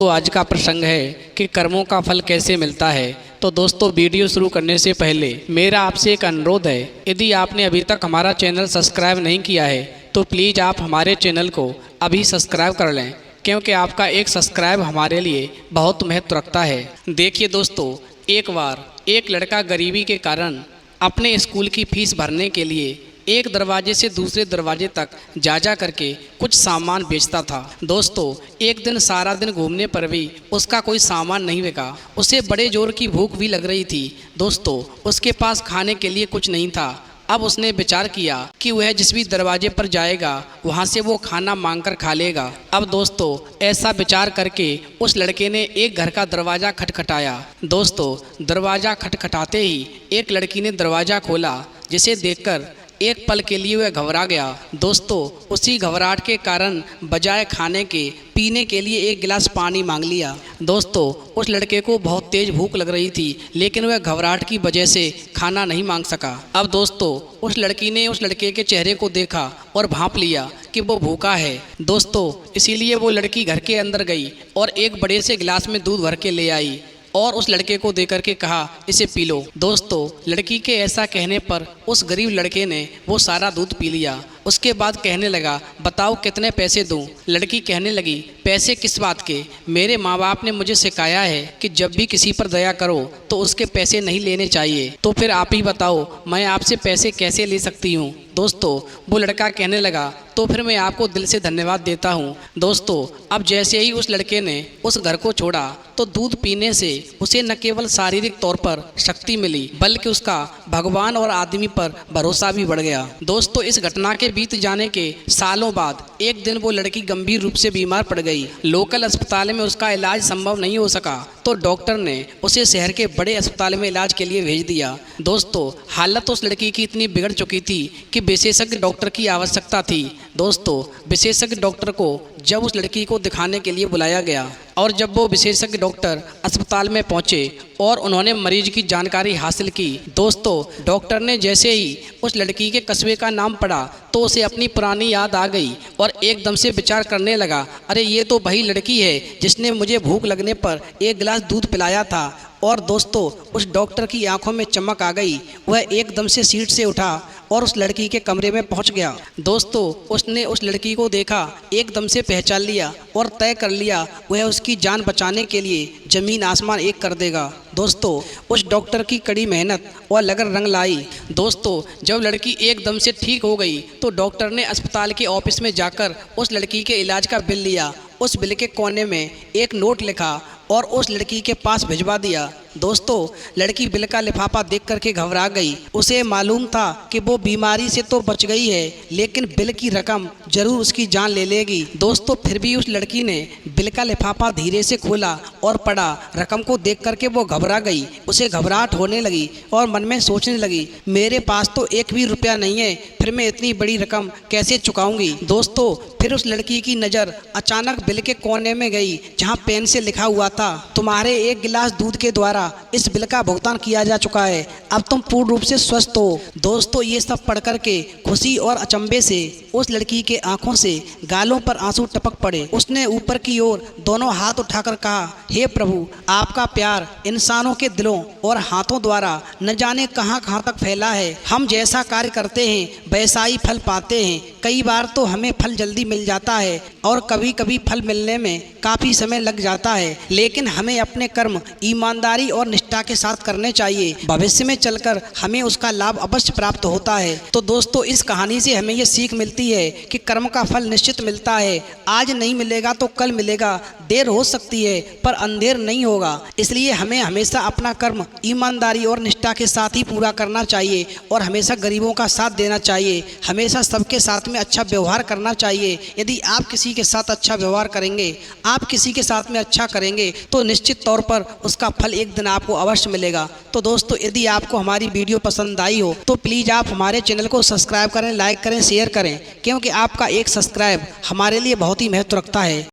तो आज का प्रसंग है कि कर्मों का फल कैसे मिलता है। तो दोस्तों, वीडियो शुरू करने से पहले मेरा आपसे एक अनुरोध है, यदि आपने अभी तक हमारा चैनल सब्सक्राइब नहीं किया है तो प्लीज़ आप हमारे चैनल को अभी सब्सक्राइब कर लें, क्योंकि आपका एक सब्सक्राइब हमारे लिए बहुत महत्व रखता है। देखिए दोस्तों, एक बार एक लड़का गरीबी के कारण अपने स्कूल की फीस भरने के लिए एक दरवाजे से दूसरे दरवाजे तक जा करके कुछ सामान बेचता था। दोस्तों, एक दिन सारा दिन घूमने पर भी उसका कोई सामान नहीं बिका। उसे बड़े जोर की भूख भी लग रही थी। दोस्तों, उसके पास खाने के लिए कुछ नहीं था। अब उसने विचार किया कि वह जिस भी दरवाजे पर जाएगा वहाँ से वो खाना मांगकर खा लेगा। अब दोस्तों, ऐसा विचार करके उस लड़के ने एक घर का दरवाज़ा खटखटाया। दोस्तों, दरवाज़ा खटखटाते ही एक लड़की ने दरवाज़ा खोला, जिसे देखकर एक पल के लिए वह घबरा गया। दोस्तों, उसी घबराहट के कारण बजाय खाने के पीने के लिए एक गिलास पानी मांग लिया। दोस्तों, उस लड़के को बहुत तेज भूख लग रही थी, लेकिन वह घबराहट की वजह से खाना नहीं मांग सका। अब दोस्तों, उस लड़की ने उस लड़के के चेहरे को देखा और भांप लिया कि वो भूखा है। दोस्तों, इसीलिए वो लड़की घर के अंदर गई और एक बड़े से गिलास में दूध भर के ले आई और उस लड़के को देकर के कहा, इसे पी लो। दोस्तों, लड़की के ऐसा कहने पर उस गरीब लड़के ने वो सारा दूध पी लिया। उसके बाद कहने लगा, बताओ कितने पैसे दूं? लड़की कहने लगी, पैसे किस बात के? मेरे माँ बाप ने मुझे सिखाया है कि जब भी किसी पर दया करो तो उसके पैसे नहीं लेने चाहिए। तो फिर आप ही बताओ, मैं आपसे पैसे कैसे ले सकती हूँ? दोस्तों, वो लड़का कहने लगा, तो फिर मैं आपको दिल से धन्यवाद देता हूँ। दोस्तों, अब जैसे ही उस लड़के ने उस घर को छोड़ा तो दूध पीने से उसे न केवल शारीरिक तौर पर शक्ति मिली, बल्कि उसका भगवान और आदमी पर भरोसा भी बढ़ गया। दोस्तों, इस घटना के बीत जाने के सालों बाद एक दिन वो लड़की गंभीर रूप से बीमार पड़ गई। लोकल अस्पताल में उसका इलाज संभव नहीं हो सका तो डॉक्टर ने उसे शहर के बड़े अस्पताल में इलाज के लिए भेज दिया। दोस्तों, हालत उस लड़की की इतनी बिगड़ चुकी थी कि विशेषज्ञ डॉक्टर की आवश्यकता थी। दोस्तों, विशेषज्ञ डॉक्टर को जब उस लड़की को दिखाने के लिए बुलाया गया और जब वो विशेषज्ञ डॉक्टर अस्पताल में पहुंचे और उन्होंने मरीज की जानकारी हासिल की, दोस्तों, डॉक्टर ने जैसे ही उस लड़की के कस्बे का नाम पढ़ा तो उसे अपनी पुरानी याद आ गई और एकदम से विचार करने लगा, अरे ये तो वही लड़की है जिसने मुझे भूख लगने पर एक गिलास दूध पिलाया था। और दोस्तों, उस डॉक्टर की आंखों में चमक आ गई। वह एकदम से सीट से उठा और उस लड़की के कमरे में पहुंच गया। दोस्तों, उसने उस लड़की को देखा, एकदम से पहचान लिया और तय कर लिया वह उसकी जान बचाने के लिए जमीन आसमान एक कर देगा। दोस्तों, उस डॉक्टर की कड़ी मेहनत और लगन रंग लाई। दोस्तों, जब लड़की एकदम से ठीक हो गई तो डॉक्टर ने अस्पताल के ऑफिस में जाकर उस लड़की के इलाज का बिल लिया। उस बिल के कोने में एक नोट लिखा और उस लड़की के पास भिजवा दिया। दोस्तों, लड़की बिल का लिफाफा देख करके घबरा गई। उसे मालूम था कि वो बीमारी से तो बच गई है, लेकिन बिल की रकम जरूर उसकी जान ले लेगी। दोस्तों, फिर भी उस लड़की ने बिल का लिफाफा धीरे से खोला और पढ़ा। रकम को देख करके वो घबरा गई। उसे घबराहट होने लगी और मन में सोचने लगी, मेरे पास तो एक भी रुपया नहीं है, फिर मैं इतनी बड़ी रकम कैसे चुकाऊंगी? दोस्तों, फिर उस लड़की की नज़र अचानक बिल के कोने में गई, जहाँ पेन से लिखा हुआ था, तुम्हारे एक गिलास दूध के द्वारा इस बिल का भुगतान किया जा चुका है, अब तुम पूर्ण रूप से स्वस्थ हो। दोस्तों, ये सब पढ़ करके खुशी और अचंभे से उस लड़की के आंखों से गालों पर आंसू टपक पड़े। उसने ऊपर की ओर दोनों हाथ उठाकर कहा, हे प्रभु, आपका प्यार इंसानों के दिलों और हाथों द्वारा न जाने कहां कहां तक फैला है। हम जैसा कार्य करते हैं वैसा ही फल पाते हैं। कई बार तो हमें फल जल्दी मिल जाता है और कभी कभी फल मिलने में काफ़ी समय लग जाता है, लेकिन हमें अपने कर्म ईमानदारी और निष्ठा के साथ करने चाहिए। भविष्य में चलकर हमें उसका लाभ अवश्य प्राप्त होता है। तो दोस्तों, इस कहानी से हमें ये सीख मिलती है कि कर्म का फल निश्चित मिलता है। आज नहीं मिलेगा तो कल मिलेगा, देर हो सकती है पर अंधेर नहीं होगा। इसलिए हमें हमेशा अपना कर्म ईमानदारी और निष्ठा के साथ ही पूरा करना चाहिए और हमेशा गरीबों का साथ देना चाहिए। हमेशा सबके साथ में अच्छा व्यवहार करना चाहिए। यदि आप किसी के साथ अच्छा व्यवहार करेंगे, आप किसी के साथ में अच्छा करेंगे तो निश्चित तौर पर उसका फल एक दिन आपको अवश्य मिलेगा। तो दोस्तों, यदि आपको हमारी वीडियो पसंद आई हो तो प्लीज़ आप हमारे चैनल को सब्सक्राइब करें, लाइक करें, शेयर करें, क्योंकि आपका एक सब्सक्राइब हमारे लिए बहुत ही महत्व रखता है।